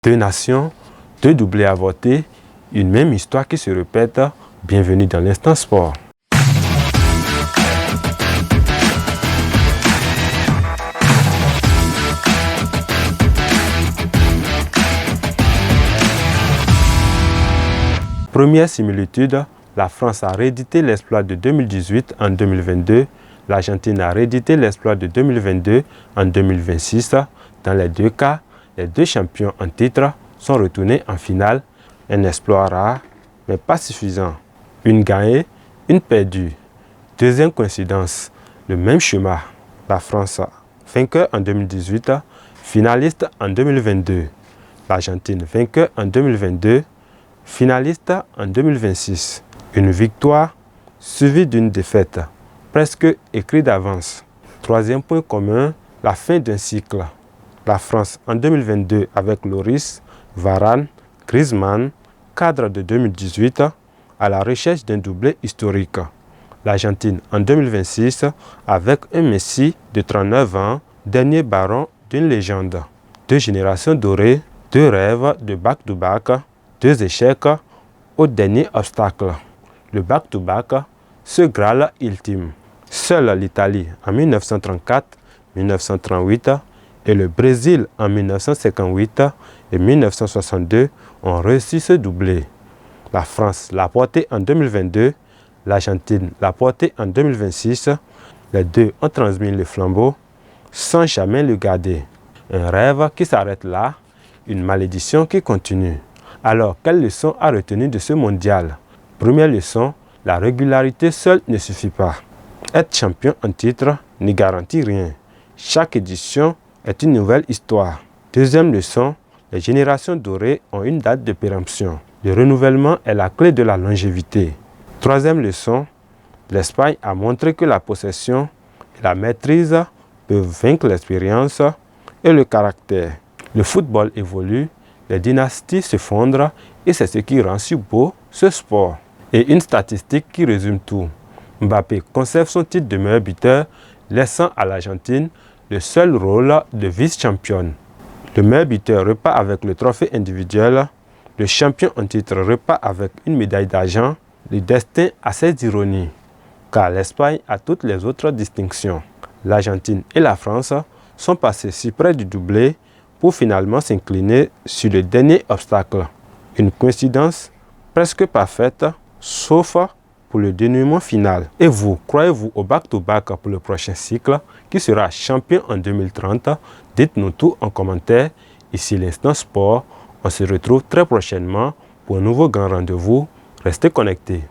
Deux nations, deux doublés avortés, une même histoire qui se répète. Bienvenue dans l'Instant Sport. Première similitude, la France a réédité l'exploit de 2018 en 2022, l'Argentine a réédité l'exploit de 2022 en 2026. Dans les deux cas, les deux champions en titre sont retournés en finale, un exploit rare, mais pas suffisant. Une gagnée, une perdue. Deuxième coïncidence, le même schéma. La France, vainqueur en 2018, finaliste en 2022. L'Argentine, vainqueur en 2022, finaliste en 2026. Une victoire suivie d'une défaite, presque écrite d'avance. Troisième point commun, la fin d'un cycle. La France en 2022 avec Lloris, Varane, Griezmann, cadre de 2018, à la recherche d'un doublé historique. L'Argentine en 2026 avec un Messi de 39 ans, dernier baron d'une légende. Deux générations dorées, deux rêves de back-to-back, deux échecs au dernier obstacle. Le back-to-back, ce Graal ultime. Seule l'Italie en 1934, 1938 et le Brésil en 1958 et 1962 ont réussi ce doublé. La France l'a porté en 2022, l'Argentine l'a porté en 2026. Les deux ont transmis le flambeau sans jamais le garder. Un rêve qui s'arrête là, une malédiction qui continue. Alors, quelle leçon à retenir de ce mondial? Première leçon, la régularité seule ne suffit pas. Être champion en titre ne garantit rien. Chaque édition est une nouvelle histoire. Deuxième leçon, les générations dorées ont une date de péremption. Le renouvellement est la clé de la longévité. Troisième leçon, l'Espagne a montré que la possession et la maîtrise peuvent vaincre l'expérience et le caractère. Le football évolue, les dynasties se fondent et c'est ce qui rend si beau ce sport. Et une statistique qui résume tout. Mbappé conserve son titre de meilleur buteur, laissant à l'Argentine le seul rôle de vice-championne. Le meilleur buteur repart avec le trophée individuel, le champion en titre repart avec une médaille d'argent. Le destin a ses ironies, car l'Espagne a toutes les autres distinctions. L'Argentine et la France sont passés si près du doublé pour finalement s'incliner sur le dernier obstacle. Une coïncidence presque parfaite, sauf pour le dénouement final. Et vous, croyez-vous au back-to-back pour le prochain cycle qui sera champion en 2030? Dites-nous tout en commentaire. Ici l'Instant Sport. On se retrouve très prochainement pour un nouveau grand rendez-vous. Restez connectés.